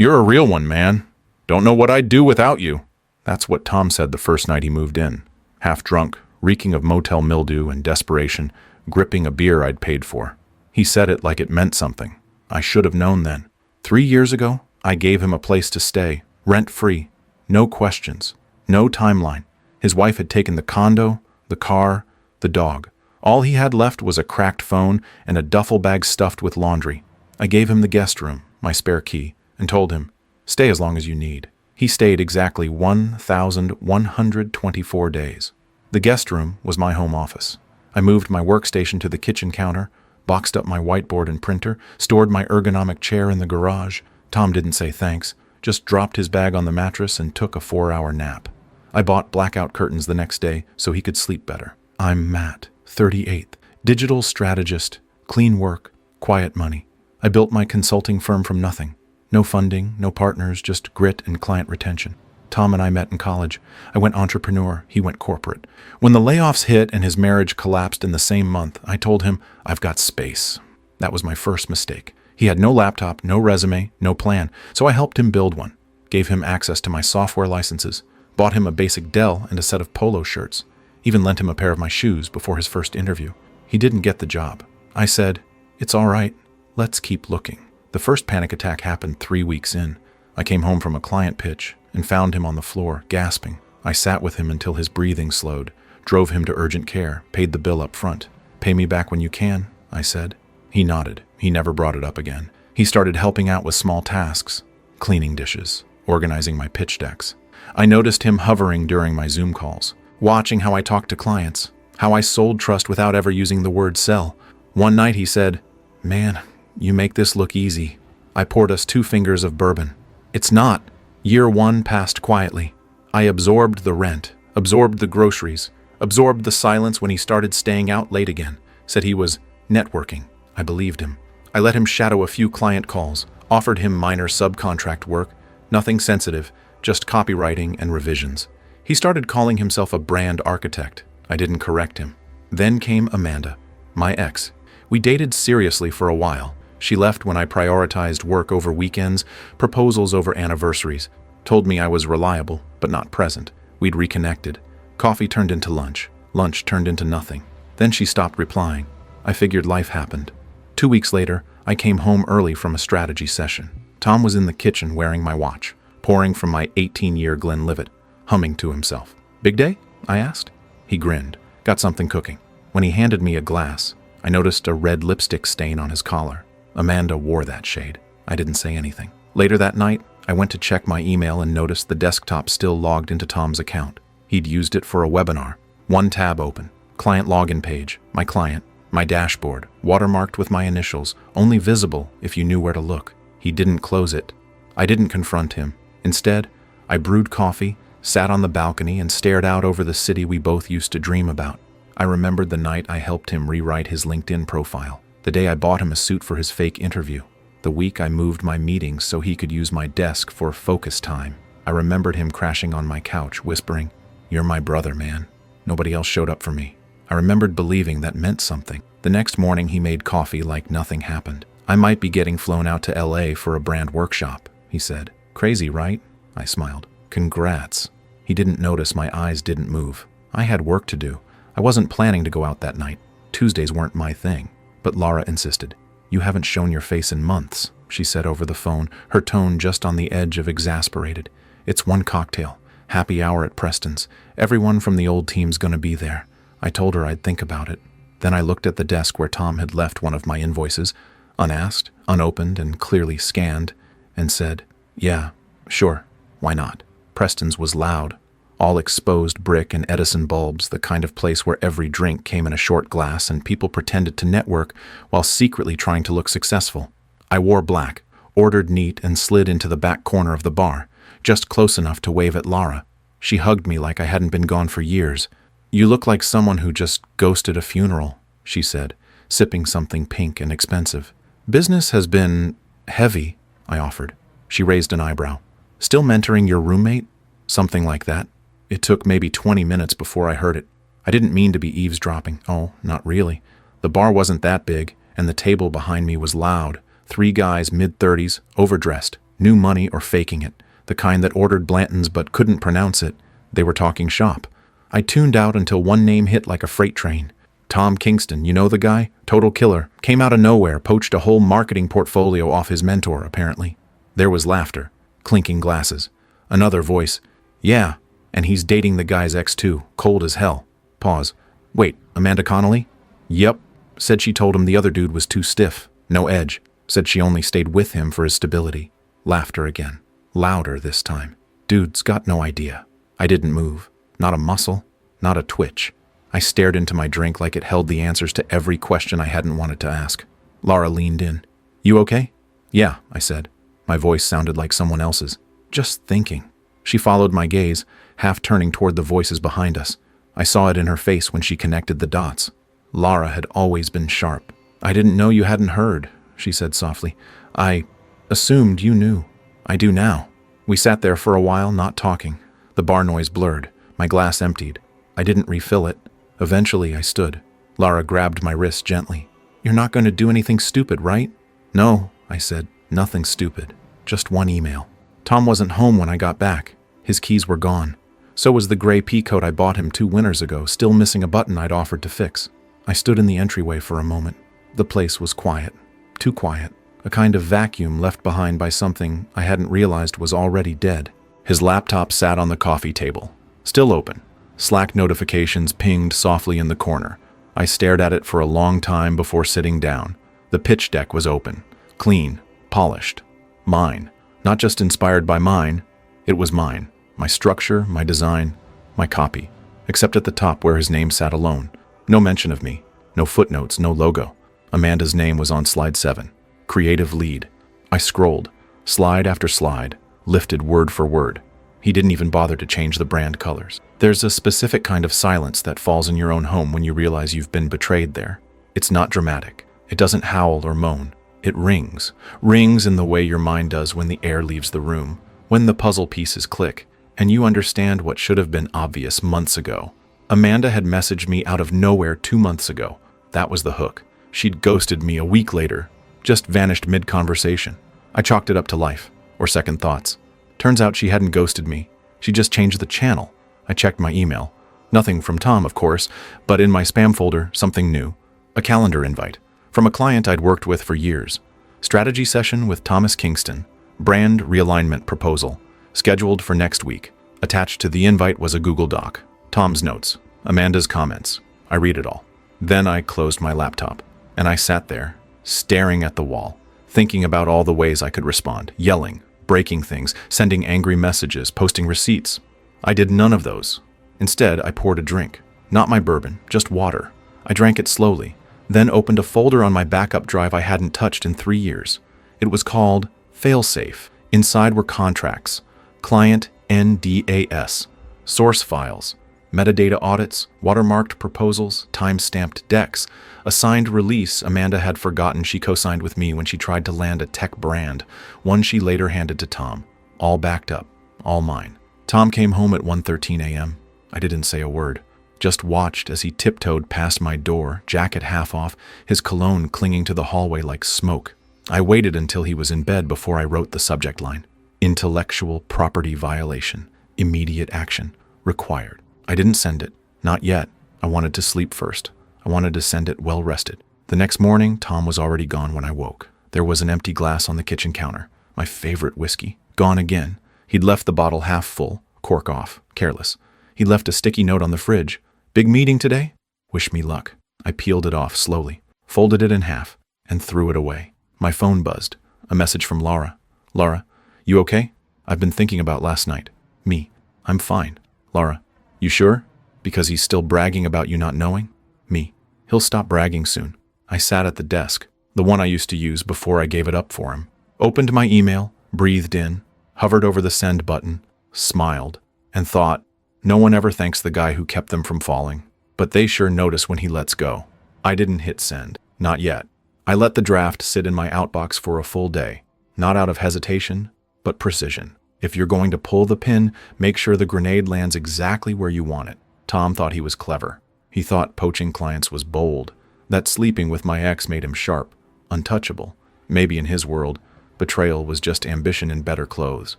You're a real one, man. Don't know what I'd do without you. That's what Tom said the first night he moved in. Half drunk, reeking of motel mildew and desperation, gripping a beer I'd paid for. He said it like it meant something. I should have known then. 3 years ago, I gave him a place to stay, rent-free. No questions. No timeline. His wife had taken the condo, the car, the dog. All he had left was a cracked phone and a duffel bag stuffed with laundry. I gave him the guest room, my spare key, and told him, stay as long as you need. He stayed exactly 1,124 days. The guest room was my home office. I moved my workstation to the kitchen counter, boxed up my whiteboard and printer, stored my ergonomic chair in the garage. Tom didn't say thanks, just dropped his bag on the mattress and took a 4-hour nap. I bought blackout curtains the next day so he could sleep better. I'm Matt, 38th, digital strategist, clean work, quiet money. I built my consulting firm from nothing. No funding, no partners, just grit and client retention. Tom and I met in college. I went entrepreneur, he went corporate. When the layoffs hit and his marriage collapsed in the same month, I told him, I've got space. That was my first mistake. He had no laptop, no resume, no plan, so I helped him build one. Gave him access to my software licenses, bought him a basic Dell and a set of polo shirts, even lent him a pair of my shoes before his first interview. He didn't get the job. I said, it's all right, let's keep looking. The first panic attack happened 3 weeks in. I came home from a client pitch and found him on the floor, gasping. I sat with him until his breathing slowed, drove him to urgent care, paid the bill up front. Pay me back when you can, I said. He nodded. He never brought it up again. He started helping out with small tasks, cleaning dishes, organizing my pitch decks. I noticed him hovering during my Zoom calls, watching how I talked to clients, how I sold trust without ever using the word sell. One night he said, man, you make this look easy. I poured us 2 fingers of bourbon. It's not. Year 1 passed quietly. I absorbed the rent, absorbed the groceries, absorbed the silence when he started staying out late again. Said he was networking. I believed him. I let him shadow a few client calls, offered him minor subcontract work, nothing sensitive, just copywriting and revisions. He started calling himself a brand architect. I didn't correct him. Then came Amanda, my ex. We dated seriously for a while. She left when I prioritized work over weekends, proposals over anniversaries, told me I was reliable, but not present. We'd reconnected. Coffee turned into lunch. Lunch turned into nothing. Then she stopped replying. I figured life happened. 2 weeks later, I came home early from a strategy session. Tom was in the kitchen wearing my watch, pouring from my 18-year Glenlivet, humming to himself. Big day? I asked. He grinned. Got something cooking. When he handed me a glass, I noticed a red lipstick stain on his collar. Amanda wore that shade. I didn't say anything. Later that night, I went to check my email and noticed the desktop still logged into Tom's account. He'd used it for a webinar. 1 tab open. Client login page. My client. My dashboard. Watermarked with my initials. Only visible if you knew where to look. He didn't close it. I didn't confront him. Instead, I brewed coffee, sat on the balcony, and stared out over the city we both used to dream about. I remembered the night I helped him rewrite his LinkedIn profile. The day I bought him a suit for his fake interview. The week I moved my meetings so he could use my desk for focus time. I remembered him crashing on my couch, whispering, "You're my brother, man." Nobody else showed up for me. I remembered believing that meant something. The next morning he made coffee like nothing happened. I might be getting flown out to LA for a brand workshop, he said. Crazy, right? I smiled. Congrats. He didn't notice my eyes didn't move. I had work to do. I wasn't planning to go out that night. Tuesdays weren't my thing. But Laura insisted. You haven't shown your face in months, she said over the phone, her tone just on the edge of exasperated. It's 1 cocktail. Happy hour at Preston's. Everyone from the old team's gonna be there. I told her I'd think about it. Then I looked at the desk where Tom had left one of my invoices, unasked, unopened, and clearly scanned, and said, yeah, sure, why not? Preston's was loud. All exposed brick and Edison bulbs, the kind of place where every drink came in a short glass and people pretended to network while secretly trying to look successful. I wore black, ordered neat, and slid into the back corner of the bar, just close enough to wave at Laura. She hugged me like I hadn't been gone for years. You look like someone who just ghosted a funeral, she said, sipping something pink and expensive. Business has been heavy, I offered. She raised an eyebrow. Still mentoring your roommate? Something like that. It took maybe 20 minutes before I heard it. I didn't mean to be eavesdropping. Oh, not really. The bar wasn't that big, and the table behind me was loud. 3 guys, mid-30s, overdressed, New money or faking it. The kind that ordered Blanton's but couldn't pronounce it. They were talking shop. I tuned out until one name hit like a freight train. Tom Kingston, you know the guy? Total killer. Came out of nowhere, poached a whole marketing portfolio off his mentor, apparently. There was laughter. Clinking glasses. Another voice. Yeah, and he's dating the guy's ex too. Cold as hell. Pause. Wait, Amanda Connolly? Yep. Said she told him the other dude was too stiff. No edge. Said she only stayed with him for his stability. Laughter again. Louder this time. Dude's got no idea. I didn't move. Not a muscle. Not a twitch. I stared into my drink like it held the answers to every question I hadn't wanted to ask. Laura leaned in. You okay? Yeah, I said. My voice sounded like someone else's. Just thinking. She followed my gaze, half turning toward the voices behind us. I saw it in her face when she connected the dots. Laura had always been sharp. I didn't know you hadn't heard, she said softly. I assumed you knew. I do now. We sat there for a while, not talking. The bar noise blurred. My glass emptied. I didn't refill it. Eventually, I stood. Laura grabbed my wrist gently. You're not going to do anything stupid, right? No, I said. Nothing stupid. Just one email. Tom wasn't home when I got back. His keys were gone. So was the gray pea coat I bought him 2 winters ago, still missing a button I'd offered to fix. I stood in the entryway for a moment. The place was quiet. Too quiet. A kind of vacuum left behind by something I hadn't realized was already dead. His laptop sat on the coffee table. Still open. Slack notifications pinged softly in the corner. I stared at it for a long time before sitting down. The pitch deck was open. Clean. Polished. Mine. Not just inspired by mine. It was mine. My structure, my design, my copy. Except at the top where his name sat alone. No mention of me. No footnotes, no logo. Amanda's name was on slide 7. Creative lead. I scrolled. Slide after slide. Lifted word for word. He didn't even bother to change the brand colors. There's a specific kind of silence that falls in your own home when you realize you've been betrayed there. It's not dramatic. It doesn't howl or moan. It rings. Rings in the way your mind does when the air leaves the room. When the puzzle pieces click, and you understand what should have been obvious months ago. Amanda had messaged me out of nowhere 2 months ago. That was the hook. She'd ghosted me a week later. Just vanished mid-conversation. I chalked it up to life. Or second thoughts. Turns out she hadn't ghosted me. She just changed the channel. I checked my email. Nothing from Tom, of course, but in my spam folder, something new. A calendar invite. From a client I'd worked with for years. Strategy session with Thomas Kingston. Brand realignment proposal. Scheduled for next week. Attached to the invite was a Google Doc. Tom's notes. Amanda's comments. I read it all. Then I closed my laptop. And I sat there, staring at the wall, thinking about all the ways I could respond. Yelling. Breaking things, sending angry messages, posting receipts. I did none of those. Instead, I poured a drink. Not my bourbon, just water. I drank it slowly, then opened a folder on my backup drive I hadn't touched in 3 years. It was called Failsafe. Inside were contracts, client NDAS, source files, metadata audits, watermarked proposals, time-stamped decks, a signed release Amanda had forgotten she co-signed with me when she tried to land a tech brand, one she later handed to Tom. All backed up, all mine. Tom came home at 1:13 a.m. I didn't say a word, just watched as he tiptoed past my door, jacket half off, his cologne clinging to the hallway like smoke. I waited until he was in bed before I wrote the subject line. Intellectual property violation. Immediate action. Required. I didn't send it. Not yet. I wanted to sleep first. I wanted to send it well rested. The next morning, Tom was already gone when I woke. There was an empty glass on the kitchen counter. My favorite whiskey. Gone again. He'd left the bottle half full, cork off, careless. He left a sticky note on the fridge. Big meeting today? Wish me luck. I peeled it off slowly, folded it in half, and threw it away. My phone buzzed. A message from Laura. Laura, you okay? I've been thinking about last night. Me. I'm fine. Laura, you sure? Because he's still bragging about you not knowing? Me. He'll stop bragging soon. I sat at the desk, the one I used to use before I gave it up for him. Opened my email, breathed in, hovered over the send button, smiled, and thought, no one ever thanks the guy who kept them from falling. But they sure notice when he lets go. I didn't hit send. Not yet. I let the draft sit in my outbox for a full day. Not out of hesitation, but precision. If you're going to pull the pin, make sure the grenade lands exactly where you want it. Tom thought he was clever. He thought poaching clients was bold. That sleeping with my ex made him sharp, untouchable. Maybe in his world, Betrayal was just ambition in better clothes.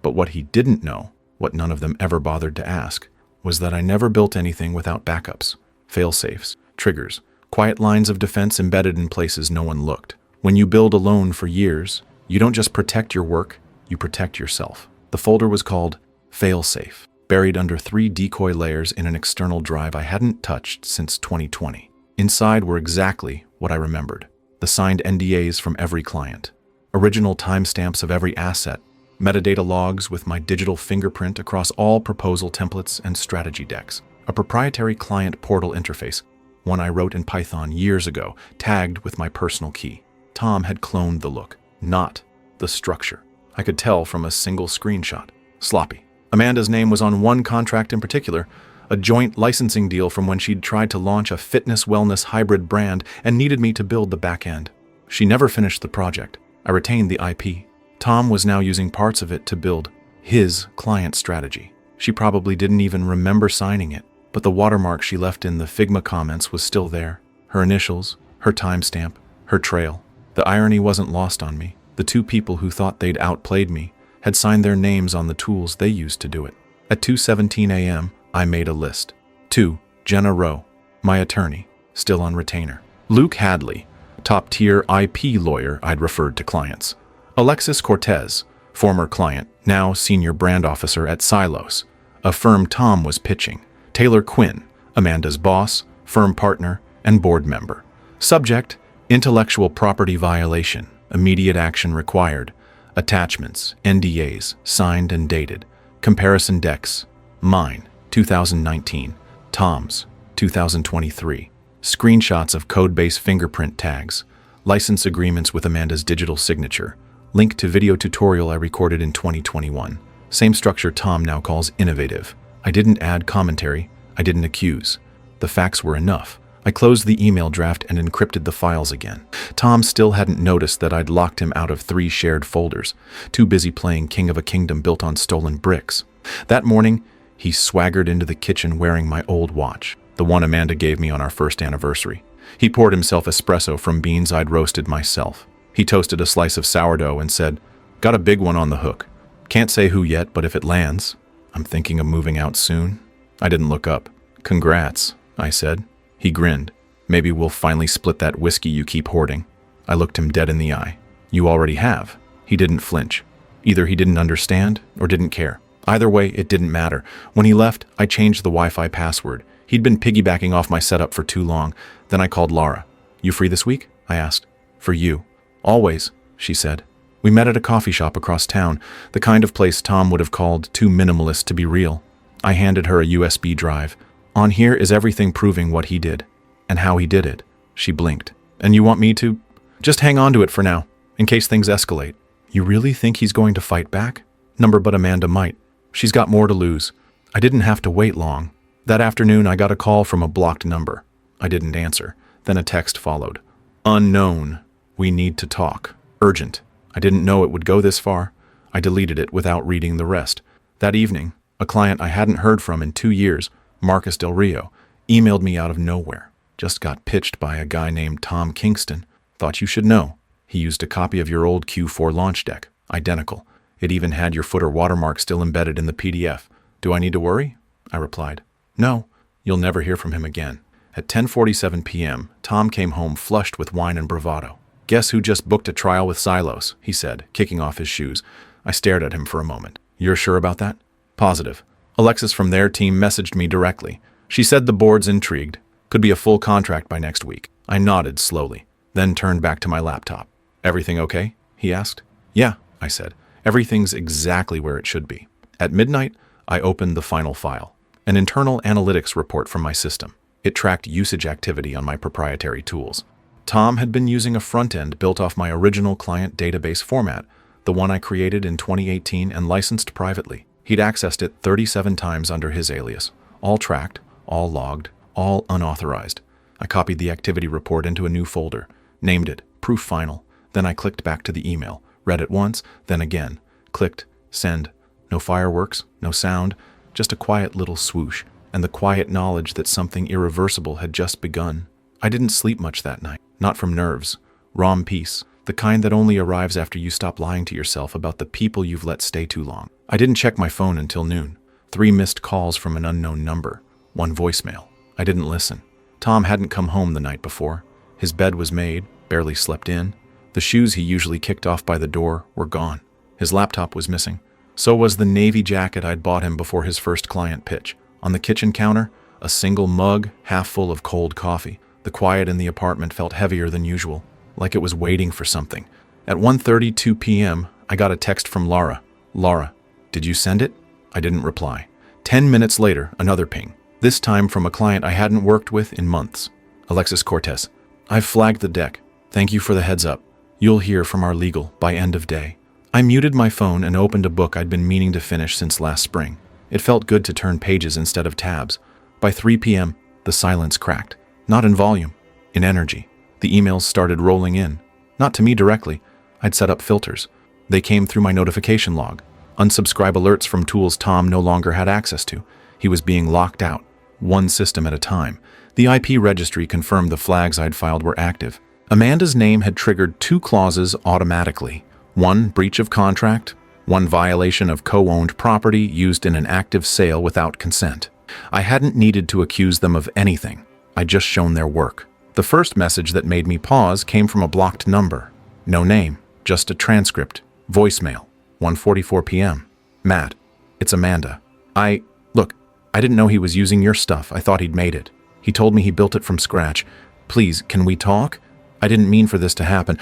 But what he didn't know, what none of them ever bothered to ask, was that I never built anything without backups, fail-safes, triggers, quiet lines of defense embedded in places no one looked. When you build alone for years, you don't just protect your work, you protect yourself. The folder was called Fail-Safe, buried under 3 decoy layers in an external drive I hadn't touched since 2020. Inside were exactly what I remembered: the signed NDAs from every client, original timestamps of every asset, metadata logs with my digital fingerprint across all proposal templates and strategy decks, a proprietary client portal interface, one I wrote in Python years ago, tagged with my personal key. Tom had cloned the look, not the structure. I could tell from a single screenshot. Sloppy. Amanda's name was on one contract in particular, a joint licensing deal from when she'd tried to launch a fitness-wellness hybrid brand and needed me to build the back end. She never finished the project. I retained the IP. Tom was now using parts of it to build his client strategy. She probably didn't even remember signing it, but the watermark she left in the Figma comments was still there. Her initials, her timestamp, her trail. The irony wasn't lost on me. The 2 people who thought they'd outplayed me had signed their names on the tools they used to do it. At 2:17 a.m., I made a list. 2. Jenna Rowe, my attorney, still on retainer. Luke Hadley, top-tier IP lawyer I'd referred to clients. Alexis Cortez, former client, now senior brand officer at Silos, a firm Tom was pitching. Taylor Quinn, Amanda's boss, firm partner, and board member. Subject: intellectual property violation, immediate action required. Attachments, NDAs, signed and dated. Comparison decks: mine, 2019. Tom's, 2023. Screenshots of code-based fingerprint tags. License agreements with Amanda's digital signature. Link to video tutorial I recorded in 2021. Same structure Tom now calls innovative. I didn't add commentary. I didn't accuse. The facts were enough. I closed the email draft and encrypted the files again. Tom still hadn't noticed that I'd locked him out of 3 shared folders, too busy playing King of a Kingdom built on stolen bricks. That morning, he swaggered into the kitchen wearing my old watch, the one Amanda gave me on our first anniversary. He poured himself espresso from beans I'd roasted myself. He toasted a slice of sourdough and said, "Got a big one on the hook. Can't say who yet, but if it lands, I'm thinking of moving out soon." I didn't look up. "Congrats," I said. He grinned. "Maybe we'll finally split that whiskey you keep hoarding." I looked him dead in the eye. "You already have." He didn't flinch. Either he didn't understand or didn't care. Either way, it didn't matter. When he left, I changed the Wi-Fi password. He'd been piggybacking off my setup for too long. Then I called Laura. "You free this week?" I asked. "For you." "Always," she said. We met at a coffee shop across town, the kind of place Tom would have called too minimalist to be real. I handed her a USB drive. "On here is everything proving what he did, and how he did it." She blinked. "And you want me to?" "Just hang on to it for now, in case things escalate." "You really think he's going to fight back?" But Amanda might. She's got more to lose." I didn't have to wait long. That afternoon, I got a call from a blocked number. I didn't answer. Then a text followed. "Unknown. We need to talk. Urgent." I didn't know it would go this far. I deleted it without reading the rest. That evening, a client I hadn't heard from in 2 years, Marcus Del Rio, emailed me out of nowhere. "Just got pitched by a guy named Tom Kingston. Thought you should know. He used a copy of your old Q4 launch deck. Identical. It even had your footer watermark still embedded in the PDF. Do I need to worry?" I replied. "No. You'll never hear from him again." At 10:47 p.m., Tom came home flushed with wine and bravado. "Guess who just booked a trial with Silos?" he said, kicking off his shoes. I stared at him for a moment. "You're sure about that?" "Positive. Alexis from their team messaged me directly. She said the board's intrigued. Could be a full contract by next week." I nodded slowly, then turned back to my laptop. "Everything okay?" he asked. "Yeah," I said. "Everything's exactly where it should be." At midnight, I opened the final file, an internal analytics report from my system. It tracked usage activity on my proprietary tools. Tom had been using a front-end built off my original client database format, the one I created in 2018 and licensed privately. He'd accessed it 37 times under his alias, all tracked, all logged, all unauthorized. I copied the activity report into a new folder, named it Proof Final. Then I clicked back to the email, read it once, then again, clicked Send. No fireworks, no sound, just a quiet little swoosh, and the quiet knowledge that something irreversible had just begun. I didn't sleep much that night, not from nerves. Rom peace, The kind that only arrives after you stop lying to yourself about the people you've let stay too long. I didn't check my phone until noon. 3 missed calls from an unknown number. 1 voicemail. I didn't listen. Tom hadn't come home the night before. His bed was made, barely slept in. The shoes he usually kicked off by the door were gone. His laptop was missing. So was the navy jacket I'd bought him before his first client pitch. On the kitchen counter, a single mug half full of cold coffee. The quiet in the apartment felt heavier than usual, like it was waiting for something. At 1:32 p.m., I got a text from Laura. Laura, did you send it? I didn't reply. 10 minutes later, another ping. This time from a client I hadn't worked with in months. Alexis Cortez. I've flagged the deck. Thank you for the heads up. You'll hear from our legal by end of day. I muted my phone and opened a book I'd been meaning to finish since last spring. It felt good to turn pages instead of tabs. By 3 p.m., the silence cracked. Not in volume, in energy. The emails started rolling in. Not to me directly. I'd set up filters. They came through my notification log. Unsubscribe alerts from tools Tom no longer had access to. He was being locked out, one system at a time. The IP registry confirmed the flags I'd filed were active. Amanda's name had triggered 2 clauses automatically. 1, breach of contract. 1, violation of co-owned property used in an active sale without consent. I hadn't needed to accuse them of anything. I'd just shown their work. The first message that made me pause came from a blocked number. No name, just a transcript. Voicemail. 1:44 p.m. Matt, it's Amanda. Look, I didn't know he was using your stuff. I thought he'd made it. He told me he built it from scratch. Please, can we talk? I didn't mean for this to happen.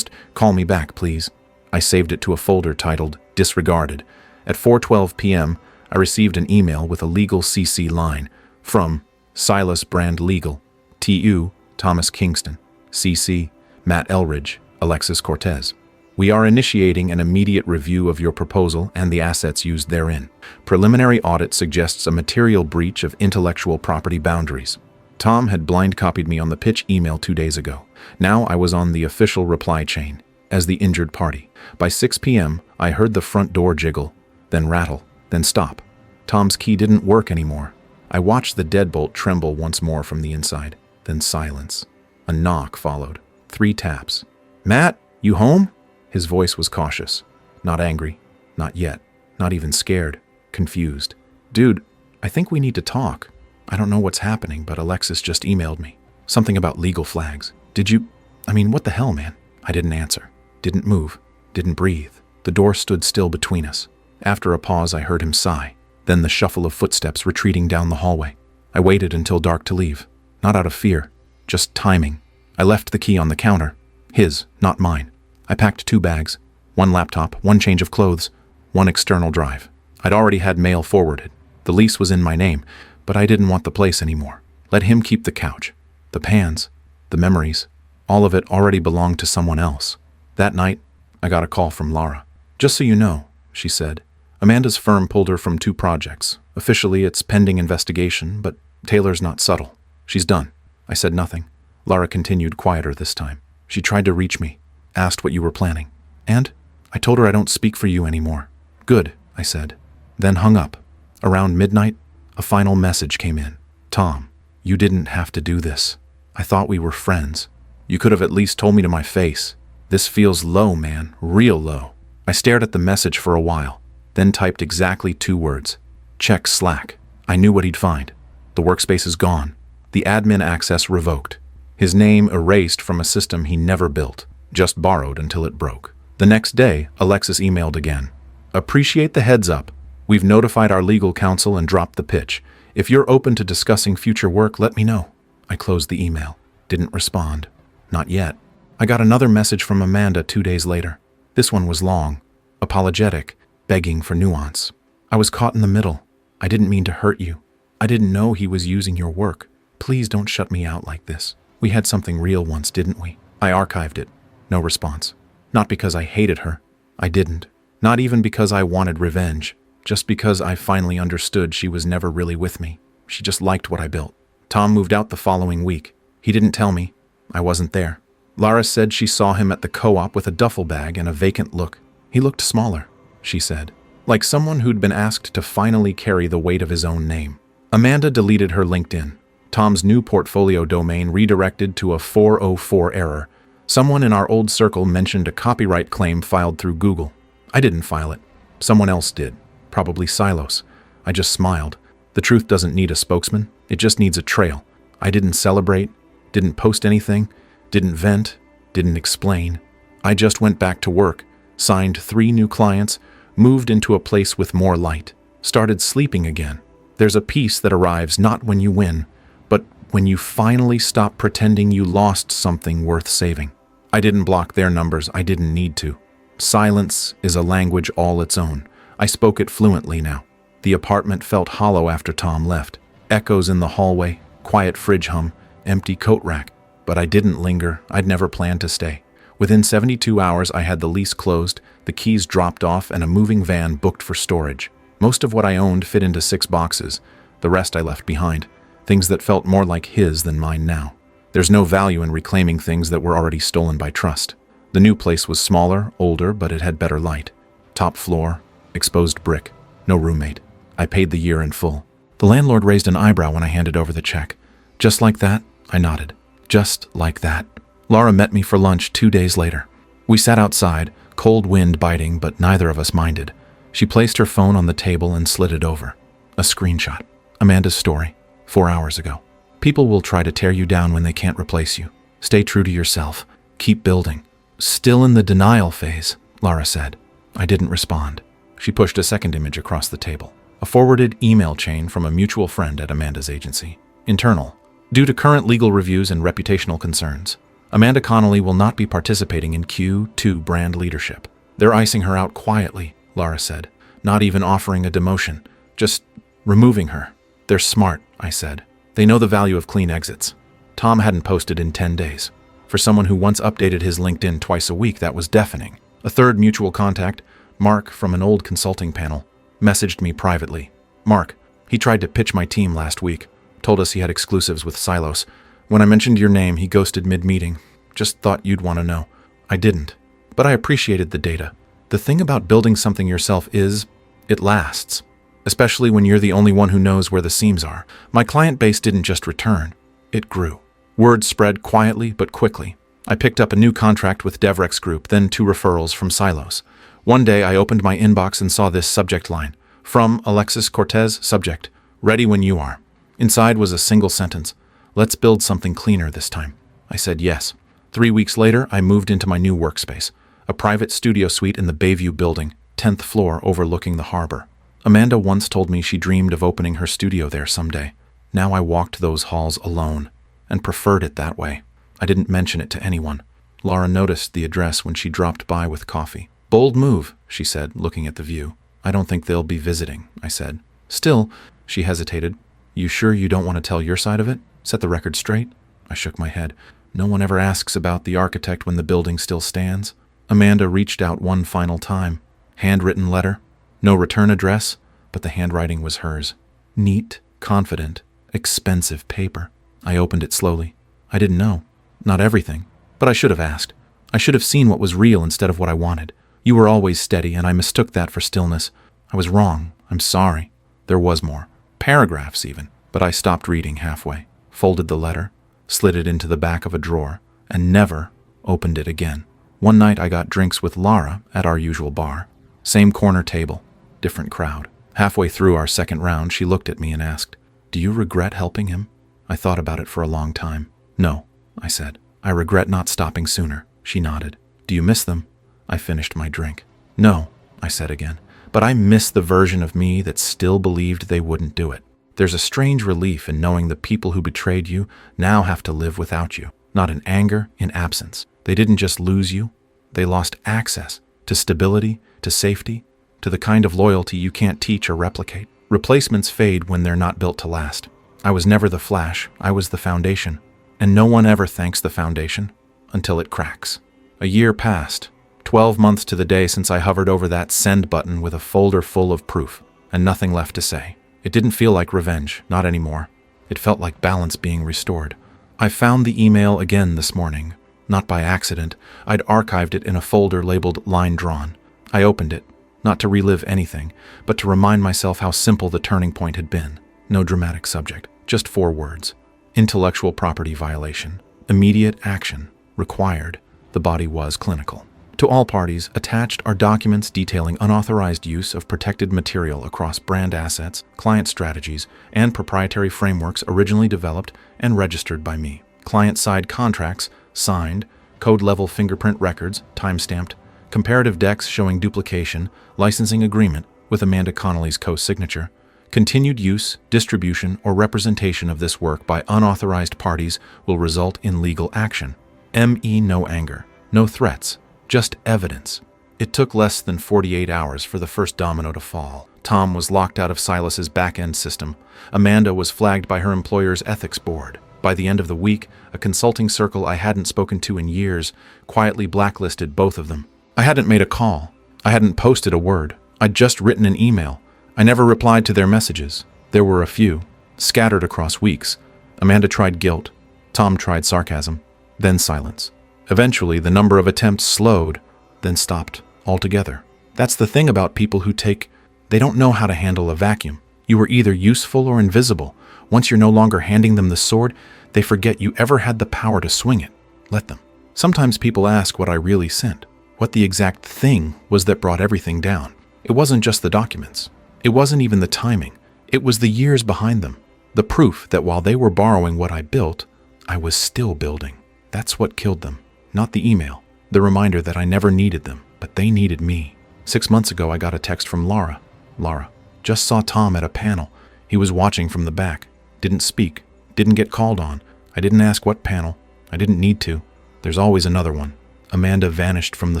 Call me back, please. I saved it to a folder titled Disregarded. At 4:12 p.m., I received an email with a legal CC line from Silas Brand Legal, TU, Thomas Kingston, CC, Matt Elridge, Alexis Cortez. We are initiating an immediate review of your proposal and the assets used therein. Preliminary audit suggests a material breach of intellectual property boundaries. Tom had blind copied me on the pitch email 2 days ago. Now I was on the official reply chain, as the injured party. By 6 p.m., I heard the front door jiggle, then rattle, then stop. Tom's key didn't work anymore. I watched the deadbolt tremble once more from the inside, then silence. A knock followed. 3 taps. Matt, you home? His voice was cautious. Not angry. Not yet. Not even scared. Confused. Dude, I think we need to talk. I don't know what's happening, but Alexis just emailed me. Something about legal flags. What the hell, man? I didn't answer. Didn't move. Didn't breathe. The door stood still between us. After a pause, I heard him sigh. Then the shuffle of footsteps retreating down the hallway. I waited until dark to leave. Not out of fear. Just timing. I left the key on the counter. His, not mine. I packed 2 bags. 1 laptop, 1 change of clothes, 1 external drive. I'd already had mail forwarded. The lease was in my name, but I didn't want the place anymore. Let him keep the couch. The pans. The memories. All of it already belonged to someone else. That night, I got a call from Laura. Just so you know, she said, Amanda's firm pulled her from 2 projects. Officially, it's pending investigation, but Taylor's not subtle. She's done. I said nothing. Laura continued quieter this time. She tried to reach me, asked what you were planning. And I told her I don't speak for you anymore. Good, I said. Then hung up. Around midnight, a final message came in. Tom, you didn't have to do this. I thought we were friends. You could have at least told me to my face. This feels low, man, real low. I stared at the message for a while, then typed exactly 2 words. Check Slack. I knew what he'd find. The workspace is gone. The admin access revoked. His name erased from a system he never built, just borrowed until it broke. The next day, Alexis emailed again. Appreciate the heads up. We've notified our legal counsel and dropped the pitch. If you're open to discussing future work, let me know. I closed the email. Didn't respond. Not yet. I got another message from Amanda 2 days later. This one was long, apologetic, begging for nuance. I was caught in the middle. I didn't mean to hurt you. I didn't know he was using your work. Please don't shut me out like this. We had something real once, didn't we? I archived it. No response. Not because I hated her. I didn't. Not even because I wanted revenge. Just because I finally understood she was never really with me. She just liked what I built. Tom moved out the following week. He didn't tell me. I wasn't there. Lara said she saw him at the co-op with a duffel bag and a vacant look. He looked smaller, she said, like someone who'd been asked to finally carry the weight of his own name. Amanda deleted her LinkedIn. Tom's new portfolio domain redirected to a 404 error. Someone in our old circle mentioned a copyright claim filed through Google. I didn't file it. Someone else did. Probably Silos. I just smiled. The truth doesn't need a spokesman. It just needs a trail. I didn't celebrate, didn't post anything, didn't vent, didn't explain. I just went back to work, signed 3 new clients, moved into a place with more light, started sleeping again. There's a peace that arrives not when you win, but when you finally stop pretending you lost something worth saving. I didn't block their numbers. I didn't need to. Silence is a language all its own. I spoke it fluently now. The apartment felt hollow after Tom left. Echoes in the hallway, quiet fridge hum, empty coat rack. But I didn't linger. I'd never planned to stay. Within 72 hours, I had the lease closed, the keys dropped off, and a moving van booked for storage. Most of what I owned fit into 6 boxes. The rest I left behind. Things that felt more like his than mine now. There's no value in reclaiming things that were already stolen by trust. The new place was smaller, older, but it had better light. Top floor, exposed brick, no roommate. I paid the year in full. The landlord raised an eyebrow when I handed over the check. Just like that, I nodded. Just like that. Laura met me for lunch 2 days later. We sat outside, cold wind biting, but neither of us minded. She placed her phone on the table and slid it over. A screenshot. Amanda's story, 4 hours ago. People will try to tear you down when they can't replace you. Stay true to yourself. Keep building. Still in the denial phase, Laura said. I didn't respond. She pushed a second image across the table. A forwarded email chain from a mutual friend at Amanda's agency. Internal. Due to current legal reviews and reputational concerns, Amanda Connolly will not be participating in Q2 brand leadership. They're icing her out quietly, Laura said. Not even offering a demotion. Just removing her. They're smart, I said. They know the value of clean exits. Tom hadn't posted in 10 days. For someone who once updated his LinkedIn twice a week, that was deafening. A third mutual contact, Mark from an old consulting panel, messaged me privately. Mark, he tried to pitch my team last week. Told us he had exclusives with Silos. When I mentioned your name, he ghosted mid-meeting. Just thought you'd want to know. I didn't. But I appreciated the data. The thing about building something yourself is, it lasts. Especially when you're the only one who knows where the seams are. My client base didn't just return. It grew. Word spread quietly but quickly. I picked up a new contract with Devrex Group, then 2 referrals from Silos. One day I opened my inbox and saw this subject line. From Alexis Cortez, subject. Ready when you are. Inside was a single sentence. Let's build something cleaner this time. I said yes. 3 weeks later, I moved into my new workspace. A private studio suite in the Bayview building, 10th floor overlooking the harbor. Amanda once told me she dreamed of opening her studio there someday. Now I walked those halls alone, and preferred it that way. I didn't mention it to anyone. Laura noticed the address when she dropped by with coffee. Bold move, she said, looking at the view. I don't think they'll be visiting, I said. Still, she hesitated. You sure you don't want to tell your side of it? Set the record straight? I shook my head. No one ever asks about the architect when the building still stands. Amanda reached out one final time. Handwritten letter. No return address, but the handwriting was hers. Neat, confident, expensive paper. I opened it slowly. I didn't know. Not everything. But I should have asked. I should have seen what was real instead of what I wanted. You were always steady, and I mistook that for stillness. I was wrong. I'm sorry. There was more. Paragraphs, even. But I stopped reading halfway, folded the letter, slid it into the back of a drawer, and never opened it again. One night I got drinks with Laura at our usual bar. Same corner table, different crowd. Halfway through our second round, she looked at me and asked, "Do you regret helping him?" I thought about it for a long time. "No," I said. "I regret not stopping sooner." She nodded. "Do you miss them?" I finished my drink. "No," I said again. "But I miss the version of me that still believed they wouldn't do it." There's a strange relief in knowing the people who betrayed you now have to live without you. Not in anger, in absence. They didn't just lose you. They lost access to stability, to safety, to the kind of loyalty you can't teach or replicate. Replacements fade when they're not built to last. I was never the flash. I was the foundation. And no one ever thanks the foundation until it cracks. A year passed. 12 months to the day since I hovered over that send button with a folder full of proof, and nothing left to say. It didn't feel like revenge, not anymore. It felt like balance being restored. I found the email again this morning. Not by accident. I'd archived it in a folder labeled Line Drawn. I opened it, not to relive anything, but to remind myself how simple the turning point had been. No dramatic subject, just 4 words. Intellectual property violation. Immediate action. Required. The body was clinical. To all parties, attached are documents detailing unauthorized use of protected material across brand assets, client strategies, and proprietary frameworks originally developed and registered by me. Client-side contracts, signed, code-level fingerprint records, time-stamped, comparative decks showing duplication, licensing agreement with Amanda Connolly's co-signature. Continued use, distribution, or representation of this work by unauthorized parties will result in legal action. No anger, no threats, just evidence. It took less than 48 hours for the first domino to fall. Tom was locked out of Silas's back-end system. Amanda was flagged by her employer's ethics board. By the end of the week, a consulting circle I hadn't spoken to in years quietly blacklisted both of them. I hadn't made a call. I hadn't posted a word. I'd just written an email. I never replied to their messages. There were a few, scattered across weeks. Amanda tried guilt. Tom tried sarcasm. Then silence. Eventually, the number of attempts slowed, then stopped altogether. That's the thing about people who they don't know how to handle a vacuum. You were either useful or invisible. Once you're no longer handing them the sword, they forget you ever had the power to swing it. Let them. Sometimes people ask what I really sent, what the exact thing was that brought everything down. It wasn't just the documents. It wasn't even the timing. It was the years behind them. The proof that while they were borrowing what I built, I was still building. That's what killed them. Not the email. The reminder that I never needed them, but they needed me. 6 months ago, I got a text from Laura. Laura. Just saw Tom at a panel. He was watching from the back. Didn't speak. Didn't get called on. I didn't ask what panel. I didn't need to. There's always another one. Amanda vanished from the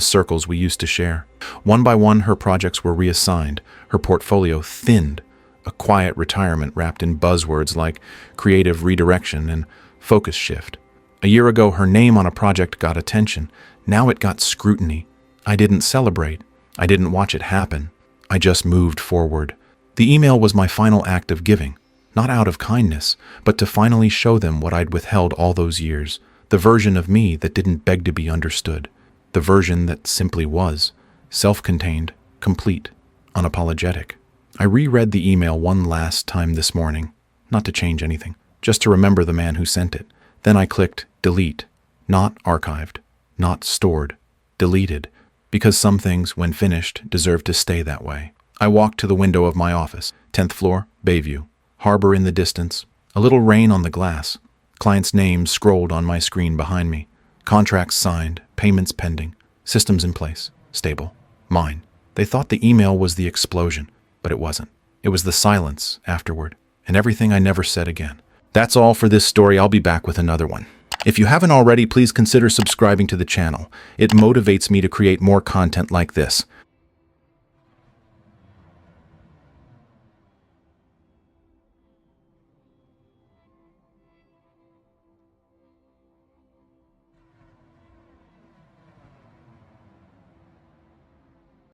circles we used to share. One by one, her projects were reassigned. Her portfolio thinned. A quiet retirement wrapped in buzzwords like creative redirection and focus shift. A year ago, her name on a project got attention. Now it got scrutiny. I didn't celebrate. I didn't watch it happen. I just moved forward. The email was my final act of giving, not out of kindness, but to finally show them what I'd withheld all those years, the version of me that didn't beg to be understood, the version that simply was, self-contained, complete, unapologetic. I reread the email one last time this morning, not to change anything, just to remember the man who sent it. Then I clicked delete, not archived, not stored, deleted, because some things, when finished, deserve to stay that way. I walked to the window of my office, 10th floor, Bayview, harbor in the distance, a little rain on the glass, clients' names scrolled on my screen behind me, contracts signed, payments pending, systems in place, stable, mine. They thought the email was the explosion, but it wasn't. It was the silence afterward, and everything I never said again. That's all for this story. I'll be back with another one. If you haven't already, please consider subscribing to the channel. It motivates me to create more content like this.